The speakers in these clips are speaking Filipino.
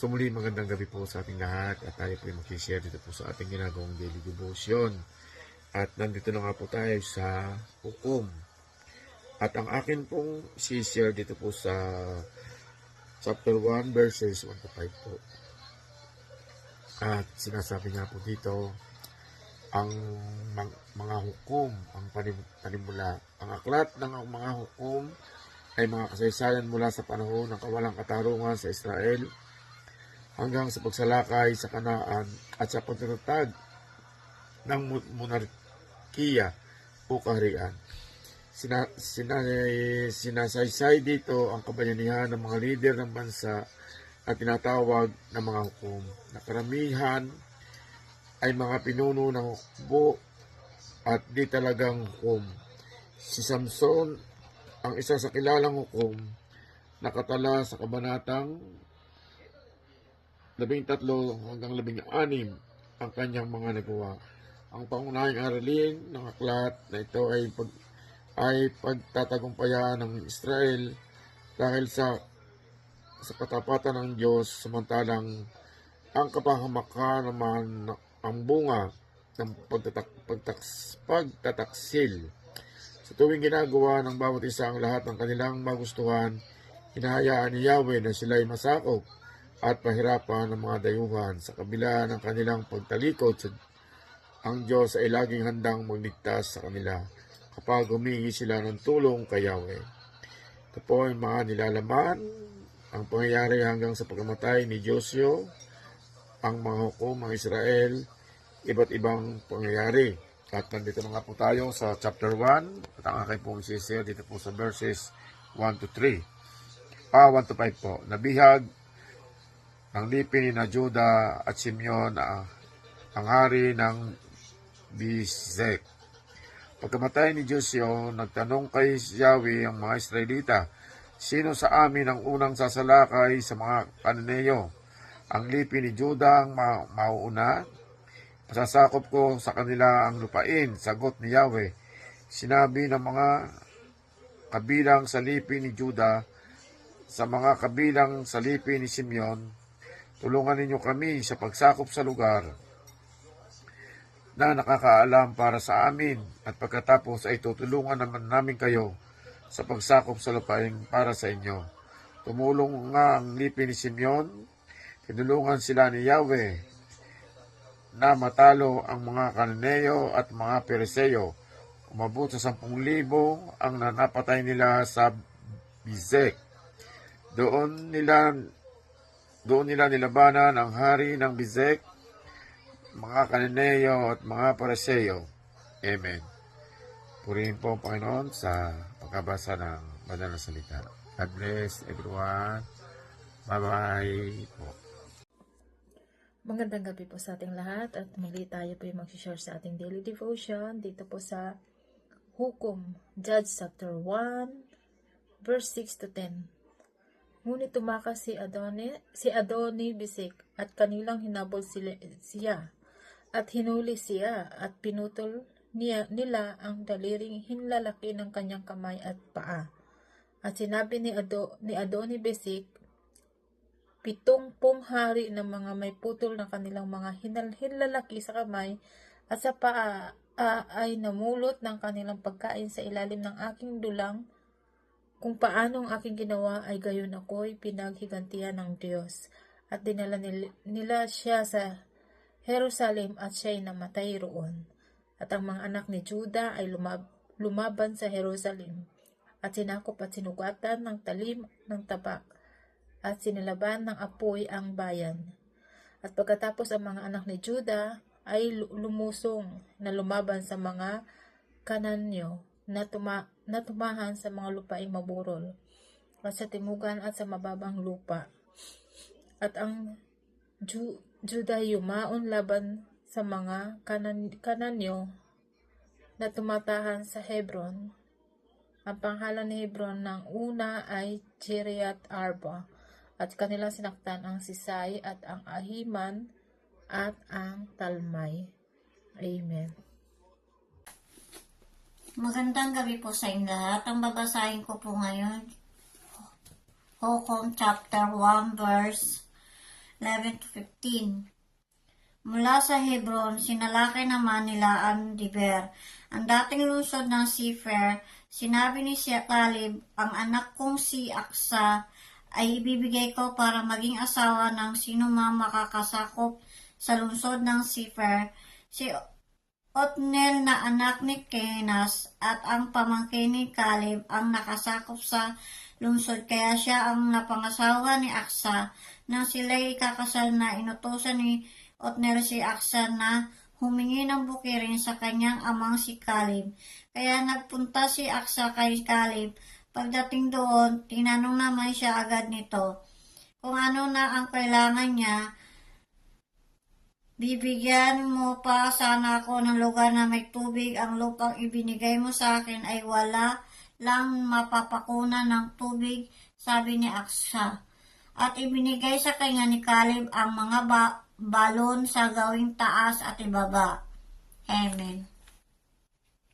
So muli magandang gabi po sa ating lahat at tayo po yung mag-share dito po sa ating ginagawang daily devotion. At nandito na nga po tayo sa hukom. At ang akin pong share dito po sa chapter 1 verses 1 to 5 po. At sinasabi nga po dito, ang mga hukom, ang panimula. Ang aklat ng mga hukom ay mga kasaysayan mula sa panahon ng kawalang katarungan sa Israel hanggang sa pagsalakay sa Kanaan at sa pagtatag ng monarkiya o kaharian. Sinasaysay dito ang kabayanihan ng mga lider ng bansa at tinatawag na mga hukom na karamihan ay mga pinuno ng hukbo at di talagang hukom. Si Samson, ang isa sa kilalang hukom, nakatala sa kabanatang 13 hanggang 16 ang kanyang mga nagawa. Ang pangunahing aralin ng aklat na ito ay pagtatagumpayan ng Israel dahil sa katapatan ng Diyos, samantalang ang kapahamakan naman ang bunga ng pagtataksil. Sa tuwing ginagawa ng bawat isa ang lahat ng kanilang magustuhan, hinahayaan ni Yahweh na sila'y masakop at pahirapan ng mga dayuhan. Sa kabila ng kanilang pagtalikod, ang Diyos ay laging handang magligtas sa kanila kapag humingi sila ng tulong kay Yahweh. Ito po ay mga nilalaman ang pangyayari hanggang sa pagkamatay ni Josue, ang mga hukom ng Israel, iba't ibang pangyayari. At nandito na nga po tayo sa chapter 1 at ang aking pong isishare dito po sa verses 1 to 3. 1 to 5 po. Nabihag ng lipin ni na Juda at Simeon ang hari ng Bizek. Pagkamatay ni Josue, nagtanong kay Yahweh ang mga Israelita, sino sa amin ang unang sasalakay sa mga Kananeo? Ang lipin ni Juda ang mauuna? Masasakop ko sa kanila ang lupain, sagot ni Yahweh. Sinabi ng mga kabilang sa lipin ni Juda sa mga kabilang sa lipin ni Simeon, tulungan ninyo kami sa pagsakop sa lugar na nakakaalam para sa amin at pagkatapos ay tutulungan naman namin kayo sa pagsakop sa lupain para sa inyo. Tumulong nga ang lipin ni Simeon, tinulungan sila ni Yahweh na matalo ang mga Kananeo at mga Pereseo. Umabot sa 10,000 ang napatay nila sa Bizek. Doon nila nilabanan ang hari ng Bizek, mga Kananeo at mga Pereseo. Amen. Purihin po ang Panginoon sa pagkabasa ng banal na salita. God bless everyone. Bye-bye po. Magandang gabi po sa ating lahat at muli tayo po yung mag-share sa ating daily devotion dito po sa Hukom, Judge chapter 1, verse 6 to 10. Ngunit tumakas si Adoni Bisik at kanilang hinabol siya at hinuli siya at pinutol nila ang daliring hinlalaki ng kanyang kamay at paa. At sinabi ni Adoni Bisik, 70 hari ng mga may putol ng kanilang mga hinlalaki sa kamay at sa paa ay namulot ng kanilang pagkain sa ilalim ng aking dulang. Kung paano ang aking ginawa ay gayon ako'y pinaghigantihan ng Diyos. At dinala nila siya sa Jerusalem at siya'y namatay roon. At ang mga anak ni Juda ay lumaban sa Jerusalem at sinakop at sinugatan ng talim ng tabak at sinilaban ng apoy ang bayan. At pagkatapos ang mga anak ni Juda ay lumusong na lumaban sa mga Kananyo na tumahan sa mga lupaing maburol at sa timugan at sa mababang lupa. At ang Juda yumaon laban sa mga Kananyo na tumatahan sa Hebron. Ang pangalan ni Hebron ng una ay Kiriath Arba. At kanilang sinaktan ang Sisay at ang Ahiman at ang Talmay. Amen. Magandang gabi po sa inyo lahat. Ang babasahin ko po ngayon, Hukom chapter 1 verse 11 to 15. Mula sa Hebron, sinalakay naman nila ang Deber, ang dating lungsod ng Sefer. Sinabi ni Caleb, ang anak kong si Aksa ay ibibigay ko para maging asawa ng sino mang makakasakop sa lungsod ng Sefer. Si Otniel na anak ni Kenas at ang pamangkin ni Caleb ang nakasakop sa lungsod, kaya siya ang napangasawa ni Aksa. Nang sila'y kakasal na, inutosan ni Otniel si Aksa na humingi ng bukirin sa kanyang amang si Caleb. Kaya nagpunta si Aksa kay Caleb. Pagdating doon, tinanong naman siya agad nito kung ano na ang kailangan niya. Bibigyan mo pa sana ako ng lugar na may tubig. Ang lupang ibinigay mo sa akin ay wala lang mapapakunan ng tubig, sabi ni Aksa. At ibinigay sa kanya ni Caleb ang mga balon sa gawing taas at ibaba. Amen.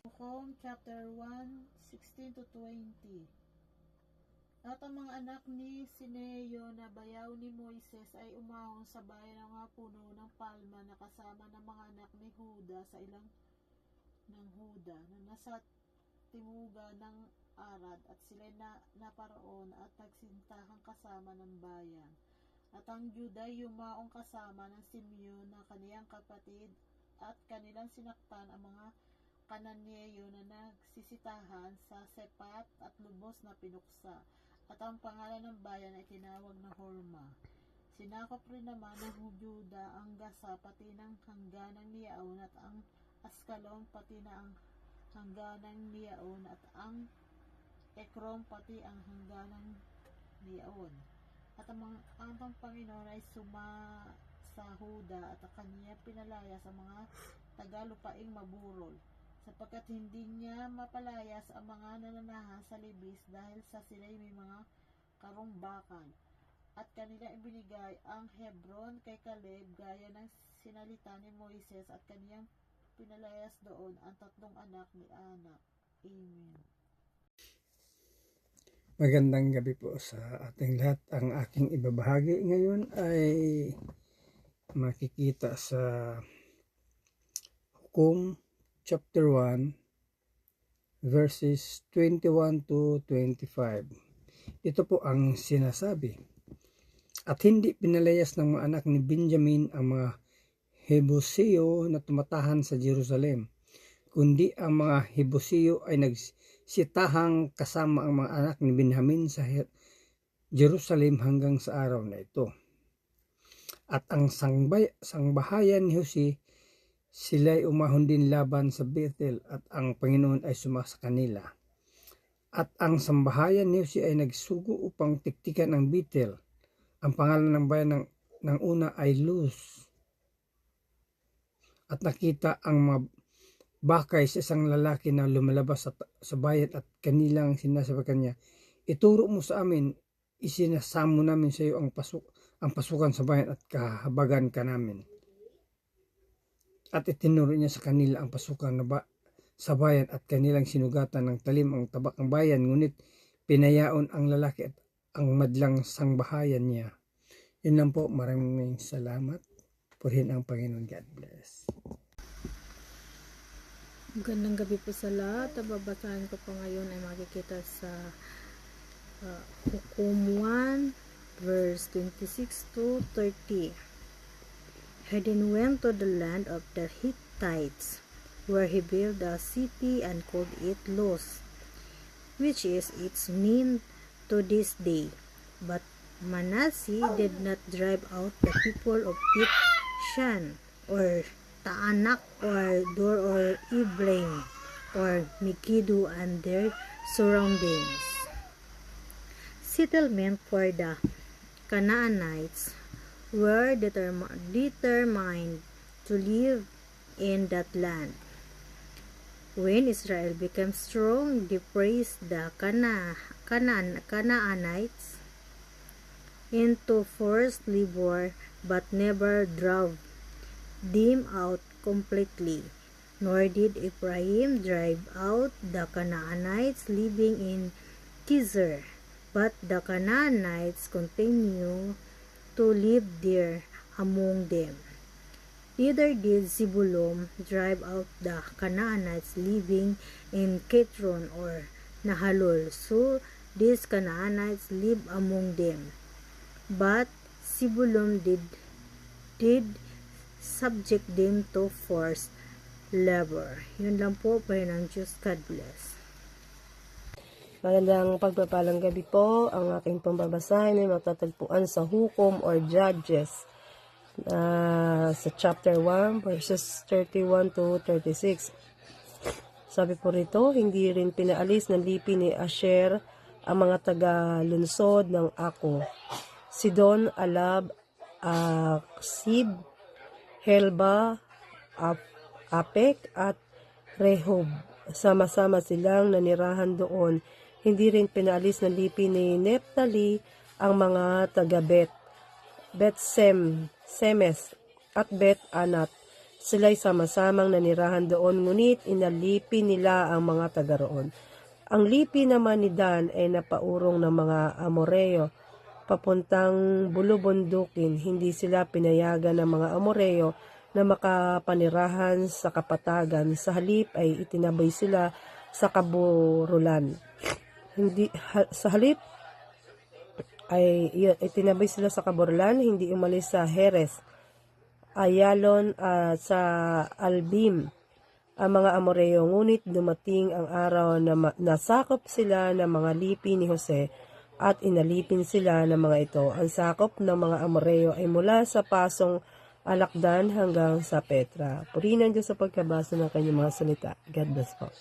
Hukom chapter 1, 16 to 20. At ang mga anak ni Sineyo na bayaw ni Moises ay umahon sa bayan ng mga puno ng palma na kasama ng mga anak ni Huda sa ilang ng Huda na nasa timuga ng Arad, at sila'y naparoon at nagsintahang kasama ng bayan. At ang Juda yumaong kasama ng Simeon na kaniyang kapatid, at kanilang sinaktan ang mga Kananeyo na nagsisitahan sa Sepat at lubos na pinuksa. At ang pangalan ng bayan ay tinawag na Horma. Sinakop rin naman ng Juda ang Gasa pati ng hangganang Niaon, at ang Askalon pati na ang hangganang Niaon, at ang Ekron pati ang hangganang Niaon. At ang Panginoon ay suma sa Huda at kaniya pinalaya sa mga tagalupaing maburol, sapagkat hindi niya mapalayas ang mga nananahan sa libis dahil sa sila'y may mga karumbakan. At kanila ibinigay ang Hebron kay Caleb gaya ng sinalita ni Moises, at kaniyang pinalayas doon ang 3 anak ni Anak. Amen. Magandang gabi po sa ating lahat. Ang aking ibabahagi ngayon ay makikita sa Hukom chapter 1 verses 21 to 25. Ito po ang sinasabi. At hindi pinalayas ng mga anak ni Benjamin ang mga Hebuseo na tumatahan sa Jerusalem, kundi ang mga Hebuseo ay nagsitahang kasama ang mga anak ni Benjamin sa Jerusalem hanggang sa araw na ito. At ang sangbahayan ni Jose, sila'y umahon din laban sa Bethel, at ang Panginoon ay sumasa kanila. At ang sambahayan ni Jose ay nagsugo upang tiktikan ang Bethel. Ang pangalan ng bayan ng una ay Luz. At nakita ang mga bakay sa isang lalaki na lumalabas sa bayan, at kanilang sinasabi kanya, ituro mo sa amin, isinasamo namin sa iyo ang pasukan sa bayan at kahabagan ka namin. At itinuro niya sa kanila ang pasukan sa bayan, at kanilang sinugatan ng talim ang tabak ng bayan, ngunit pinayaon ang lalaki at ang madlang sangbahayan niya. Yun lang po, maraming salamat. Purihin ang Panginoon. God bless. Magandang gabi po sa lahat. Ang babasahin ko po ngayon ay makikita sa Hukom 1 verse 26 to 30. Hedin went to the land of the Hittites, where he built a city and called it Luz, which is its name to this day. But Manasseh did not drive out the people of Beth-shan, or Taanak, or Dor, or Iblaim, or Megiddo and their surroundings. Settlement for the Canaanites were determined to live in that land. When Israel became strong, they praised the Canaanites into forced labor, but never drove them out completely. Nor did Ephraim drive out the Canaanites living in Gezer, but the Canaanites continue to live there among them. Neither did Zebulun drive out the Canaanites living in Ketron or Nahalol, so these Canaanites lived among them. But Zebulun did subject them to forced labor. Yun lang po, ng Diyos. God bless. Magandang pagpapalang gabi po. Ang aking pambabasahin ay matatagpuan sa Hukom or Judges sa chapter 1 verses 31 to 36. Sabi po rito, hindi rin pinaalis ng lipi ni Asher ang mga taga-lunsod ng Ako, Sidon, Alab, Aksib, Helba, Apek at Rehob. Sama-sama silang nanirahan doon. Hindi rin pinaalis ng lipi ni Neptali ang mga taga-Bet Semes at Bet Anat. Sila'y sama-samang nanirahan doon, ngunit inalipi nila ang mga taga roon. Ang lipi naman ni Dan ay napaurong ng mga Amoreo papuntang bulubundukin. Hindi sila pinayagan ng mga Amoreo na makapanirahan sa kapatagan. Sa halip ay itinabay sila sa kaburulan. Sa halip ay itinabay sila sa kaburulan, hindi umalis sa Heres, Ayalon at sa Albim ang mga Amoreo. Ngunit dumating ang araw na nasakop sila ng mga lipi ni Jose at inalipin sila ng mga ito. Ang sakop ng mga Amoreo ay mula sa pasong Alakdan hanggang sa Petra. Purihin ang Diyos sa pagkabasa ng kanyang mga salita. God bless po.